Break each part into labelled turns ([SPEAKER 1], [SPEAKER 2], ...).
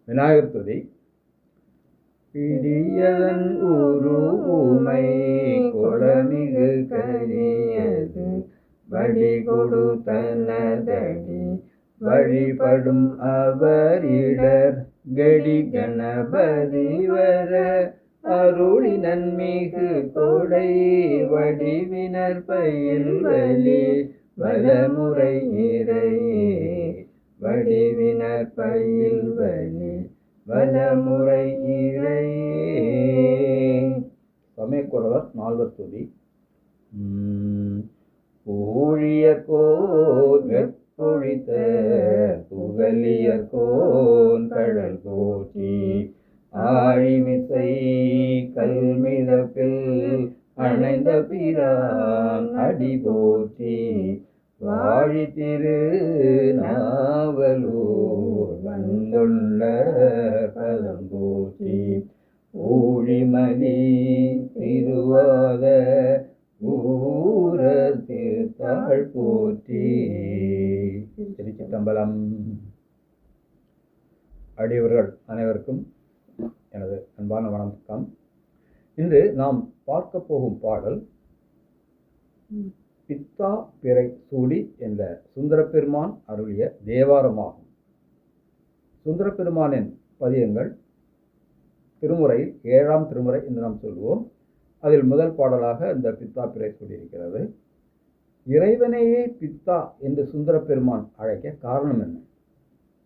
[SPEAKER 1] விநாயகர் துதி. பிடியதன் உருமை கொளமிகு கரியது வடி கொடுத்தனதடி வழிபடும் அவரிடர் கடி கணபதி வர அருளி நன்மிகு கொடை வடிவினர் பயில் வலி வலமுறை இறையே வடிவினர் பயில் வலி வலமுறை இறையே. சமயக்குறவர் நால்வர் துதி. ஊழியர்கோன் வெப்பொழித்த புகழியர்கோன் கடல் போற்றி ஆழிமிசை கல்மிதப்பில் அணைந்த பிரான் அடி போற்றி வாழி திரு நாவலூர் வந்துள்ள பதம் போற்றி ஊழிமணி திருவாத ஊர திருத்தாள் போற்றி. திருச்சிற்றம்பலம். அடியவர்கள் அனைவருக்கும் எனது அன்பான வணக்கம். இன்று நாம் பார்க்க போகும் பாடல் பித்தா பிறை சூடி என்ற சுந்தரப்பெருமான் அருளிய தேவாரமாகும். சுந்தரப்பெருமானின் பதியங்கள் திருமுறையில் 7ஆம் திருமுறை என்று நாம் சொல்வோம். அதில் முதல் பாடலாக இந்த பித்தா பிறை சூடி இருக்கிறது. இறைவனையே பித்தா என்று சுந்தரப்பெருமான் அழைக்க காரணம் என்ன?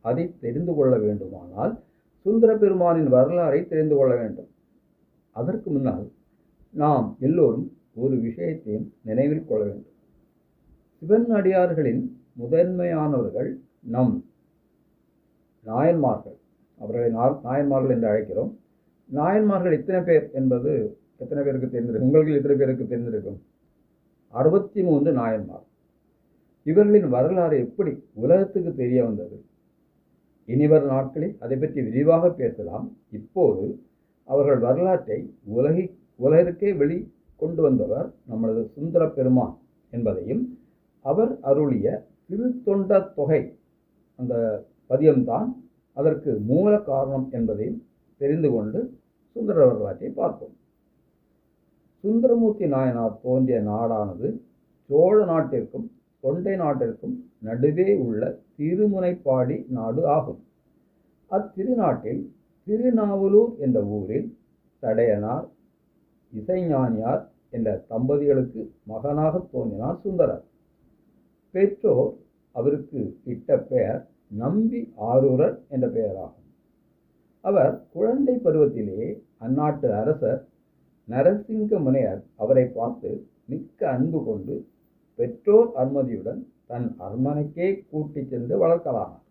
[SPEAKER 1] அதை தெரிந்து கொள்ள வேண்டுமானால் சுந்தரப்பெருமானின் வரலாறை தெரிந்து கொள்ள வேண்டும். அதற்கு முன்னால் நாம் எல்லோரும் ஒரு விஷயத்தையும் நினைவில் கொள்ள வேண்டும். சிவன் அடியார்களின் முதன்மையானவர்கள் நம் நாயன்மார்கள். அவர்களை நாயன்மார்கள் என்று அழைக்கிறோம். நாயன்மார்கள் எத்தனை பேர் என்பது எத்தனை பேருக்கு தெரிந்திருக்கும்? உங்களுக்கு எத்தனை பேருக்கு தெரிந்திருக்கும்? 63 நாயன்மார். இவர்களின் வரலாறு எப்படி உலகத்துக்கு தெரிய வந்தது? இனிவர் நாட்களில் அதை பற்றி விரிவாக பேசலாம். இப்போது அவர்கள் வரலாற்றை உலகிற்கே வெளி கொண்டு வந்தவர் நமது சுந்தர பெருமான் என்பதையும் அவர் அருளிய திருத்தொண்ட தொகை அந்த பதியம்தான் அதற்கு மூல காரணம் என்பதையும் தெரிந்து கொண்டு சுந்தர வரலாற்றை பார்ப்போம். சுந்தரமூர்த்தி நாயனார் தோன்றிய நாடானது சோழ நாட்டிற்கும் தொண்டை நாட்டிற்கும் நடுவே உள்ள திருமுனைப்பாடி நாடு ஆகும். அத்திருநாட்டில் திருநாவலூர் என்ற ஊரில் தடையனார் இசைஞானியார் என்ற தம்பதிகளுக்கு மகனாக தோன்றினார் சுந்தரர். பெற்றோர் அவருக்கு இட்ட பெயர் நம்பி ஆரூரர் என்ற பெயராகும். அவர் குழந்தை பருவத்திலே அந்நாட்டு அரசர் நரசிங்க முனையர் அவரை பார்த்து மிக்க அன்பு கொண்டு பெற்றோர் அனுமதியுடன் தன் அரண்மனைக்கே கூட்டிச் சென்று வளர்க்கலானார்.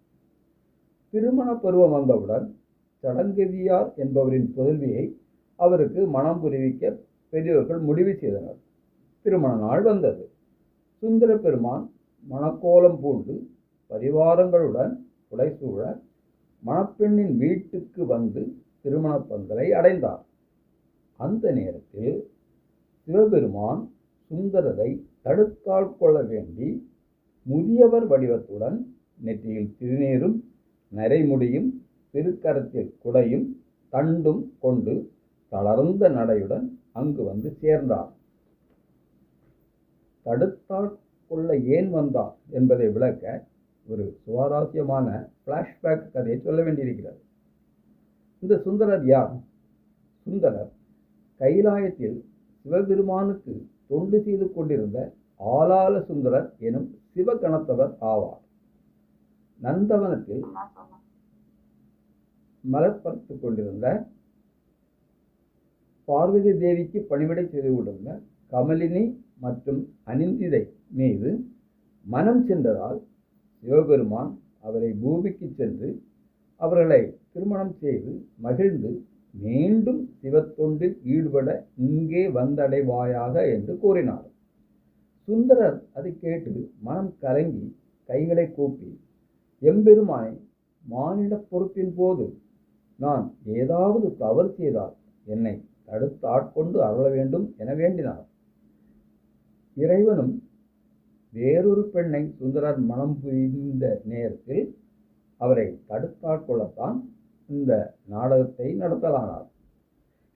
[SPEAKER 1] திருமண பருவம் வந்தவுடன் சடங்கதியார் என்பவரின் புதல்வியை அவருக்கு மனம் புரிவிக்க பெரியவர்கள் முடிவு செய்தனர். திருமண நாள் வந்தது. சுந்தர பெருமான் மணக்கோலம் பூண்டு பரிவாரங்களுடன் புடைசூழ மணப்பெண்ணின் வீட்டுக்கு வந்து திருமண பந்தலை அடைந்தார். அந்த நேரத்தில் சிவபெருமான் சுந்தரரை தடுத்தாட்கொள்ள வேண்டி முதியவர் வடிவத்துடன் நெற்றியில் திருநீரும் நரைமுடியும் திருக்கரத்தில் குடையும் தண்டும் கொண்டு தளர்ந்த நடையுடன் அங்கு வந்து சேர்ந்தார். தடுத்தாட்கொள்ள ஏன் வந்தார் என்பதை விளக்க ஒரு சுவாரஸ்யமான பிளாஷ்பேக் கதையை சொல்ல வேண்டியிருக்கிறது. இந்த சுந்தரர் யார்? சுந்தரர் கைலாயத்தில் சிவபெருமானுக்கு தொண்டு செய்து கொண்டிருந்த ஆலால சுந்தரர் எனும் சிவகணத்தவர் ஆவார். நந்தவனத்தில் மலர்படுத்து கொண்டிருந்த பார்வதி தேவிக்கு பணிவிடை செய்து கொண்டிருந்த கமலினி மற்றும் அனிந்திதை மீது மனம் சென்றதால் சிவபெருமான் அவரை பூமிக்கு சென்று அவர்களை திருமணம் செய்து மகிழ்ந்து மீண்டும் சிவத்தொண்டில் ஈடுபட இங்கே வந்தடைவாயாக என்று கூறினார். சுந்தரர் அதை கேட்டு மனம் கலங்கி கைகளை கூப்பி எம்பெருமானை மானிட பொறுப்பின் போது நான் ஏதாவது தவறு செய்தால் என்னை தடுத்து ஆட்கொண்டு அருள வேண்டும் என வேண்டினார். இறைவனும் வேறொரு பெண்ணை சுந்தரர் மனம் புரிந்த நேரத்தில் அவரை தடுத்தாட்கொள்ளத்தான் இந்த நாடகத்தை நடத்தலானார்.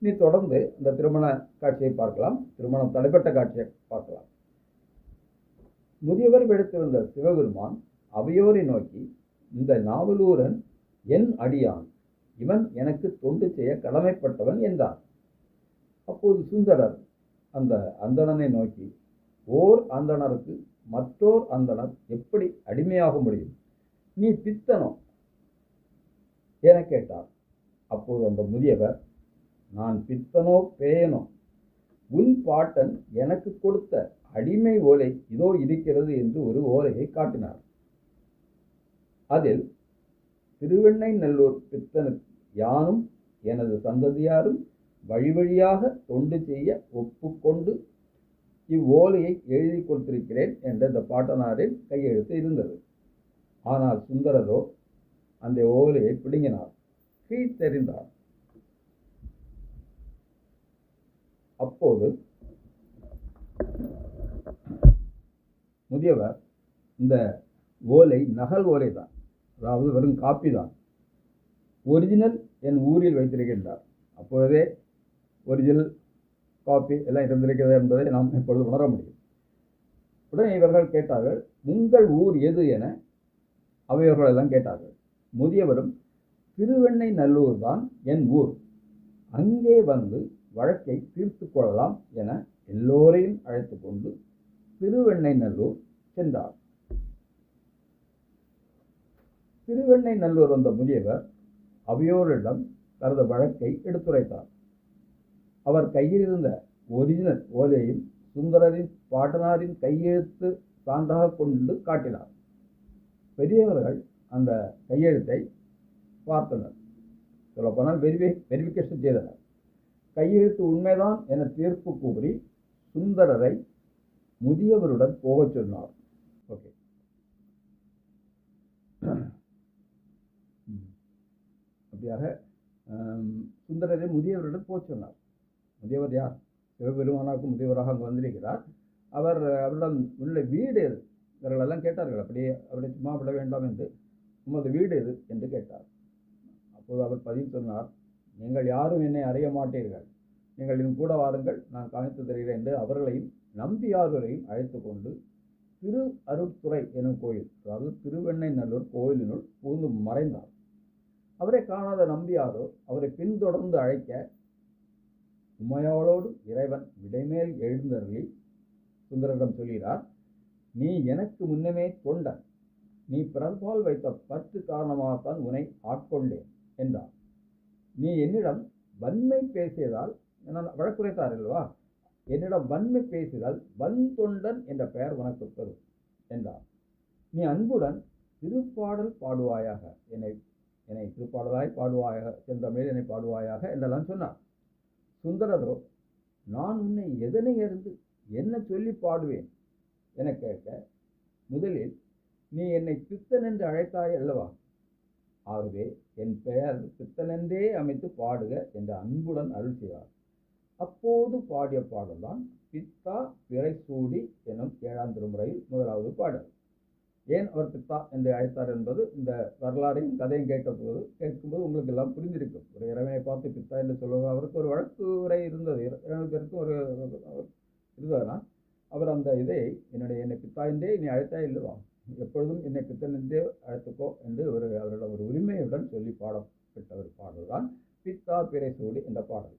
[SPEAKER 1] இனி தொடர்ந்து இந்த திருமண காட்சியை பார்க்கலாம். திருமணம் தடைப்பட்ட காட்சியை பார்க்கலாம். முதியவர் எடுத்திருந்த சிவபெருமான் அவையோரை நோக்கி, இந்த நாவலூரன் என் அடியான், இவன் எனக்கு தொண்டு செய்ய கடமைப்பட்டவன் என்றார். அப்போது சுந்தரர் அந்த அந்தணனை நோக்கி, ஓர் அந்தணருக்கு மற்றோர் அந்தணர் எப்படி அடிமையாக முடியும்? நீ பித்தனோ என கேட்டார். அப்போது அந்த முதியவர், நான் பித்தனோ பேயனோ, உன் பாட்டன் எனக்கு கொடுத்த அடிமை ஓலை இதோ இருக்கிறது என்று ஒரு ஓலையை காட்டினார். அதில் திருவெண்ணைநல்லூர் பித்தனுக்கு யானும் எனது சந்ததியாரும் வழி வழியாக தொண்டு செய்ய ஒப்புக்கொண்டு இவ்வோலையை எழுதி கொடுத்திருக்கிறேன் என்ற இந்த பாட்டனாரின் கையெழுத்து இருந்தது. ஆனால் சுந்தரரோ அந்த ஓலையை பிடுங்கினார், கீழ்த்தெறிந்தார். அப்போது முதியவர், இந்த ஓலை நகல் ஓலை தான், அதாவது வெறும் காப்பி தான், ஒரிஜினல் என் ஊரில் வைத்திருக்கின்றார். அப்பொழுதே ஒரிஜினல் காப்பி எல்லாம் இருந்திருக்கிறது என்பதை நாம் இப்பொழுது உணர முடியும். உடனே இவர்கள் கேட்டார்கள், உங்கள் ஊர் எது என அவையவர்கள் எல்லாம் கேட்டார்கள். முதியவரும், திருவெண்ணைநல்லூர் தான் என் ஊர், அங்கே வந்து வழக்கை தீர்த்து கொள்ளலாம் என எல்லோரையும் அழைத்து கொண்டு திருவெண்ணைநல்லூர் சென்றார். திருவெண்ணைநல்லூர் வந்த முதியவர் அவையோரிடம் தனது வழக்கை எடுத்துரைத்தார். அவர் கையில் இருந்த ஒரிஜினல் ஓலையும் சுந்தரரின் பாட்டனாரின் கையெழுத்து சான்றாக கொண்டு காட்டினார். பெரியவர்கள் அந்த கையெழுத்தை பார்த்தனர். சொல்லப்போனால் வெரிஃபிகேஷன் செய்தனர். கையெழுத்து உண்மைதான் என தீர்ப்பு கூறி சுந்தரரை முதியவருடன் போகச் சொன்னார். ஓகே, அப்படியாக சுந்தரரை முதியவருடன் போக சொன்னார். முதியவர் யார்? சிவபெருமானாக்கும் முதியவராக அங்கு வந்திருக்கிறார். அவரிடம் உள்ள வீடு எது? இவர்களெல்லாம் கேட்டார்கள். அப்படியே அவரை சும்மா விட வேண்டாம் என்று, உமது வீடு எது என்று கேட்டார். அப்போது அவர் பதில் சொன்னார், நீங்கள் யாரும் என்னை அறிய மாட்டீர்கள், நீங்கள் என் கூட வாருங்கள், நான் காணித்து தருகிறேன் என்று அவர்களையும் நம்பியாரூரையும் அழைத்து கொண்டு திரு அருட்துறை எனும் கோயில், அதாவது திருவெண்ணைநல்லூர் கோயிலினுள் புகுந்து மறைந்தார். அவரை காணாத நம்பியாரூர் அவரை பின்தொடர்ந்து அழைக்க, உமையாளோடு இறைவன் விடைமேல் எழுந்தருளி சுந்தரரிடம் சொல்கிறார், நீ எனக்கு முன்னமே தொண்டன், நீ பிறர்பால் வைத்த பற்று காரணமாகத்தான் உன்னை ஆட்கொண்டேன் என்றார். நீ என்னிடம் வன்மை பேசியதால், வழக்குரைத்தார் அல்லவா, என்னிடம் வன்மை பேசியதால் வன் தொண்டன் என்ற பெயர் உனக்கு பெறும் என்றார். நீ அன்புடன் திருப்பாடல் பாடுவாயாக, என்னை திருப்பாடலாய் பாடுவாயாக, செந்தமிழில் என்னை பாடுவாயாக என்றெல்லாம் சொன்னார். சுந்தரரோ, நான் உன்னை எதனை அறிந்து என்ன சொல்லி பாடுவேன் என கேட்க, முதலில் நீ என்னை பித்தன் என்று அழைத்தாய் அல்லவா, ஆகவே என் பெயர் பித்தனென்றே அமைத்து பாடுக என்று அன்புடன் அருள் செய்தார். அப்போது பாடிய பாடல்தான் பித்தா பிறை சூடி எனும் 7ஆம் திருமுறையில் முதலாவது பாடல். ஏன் அவர் பித்தா என்று அழைத்தார் என்பது இந்த வரலாறையும் கதையும் கேட்கும்போது உங்களுக்கு எல்லாம் புரிந்திருக்கும். ஒரு இறைவனை பார்த்து பித்தா என்று சொல்லுவது, அவருக்கு ஒரு வழக்கு உரை இருந்தது, 2 பேருக்கும் ஒரு இருந்ததுனால் அவர் அந்த இதை என்னை பித்தா என்றே நீ அழைத்தா இல்லவா, எப்பொழுதும் என்னை பித்தன் என்றே அழைத்துக்கோ என்று அவரிடம் ஒரு உரிமையுடன் சொல்லி பாடப்பட்ட ஒரு பாடல் தான் பித்தா பிறை சூடி என்ற பாடல்.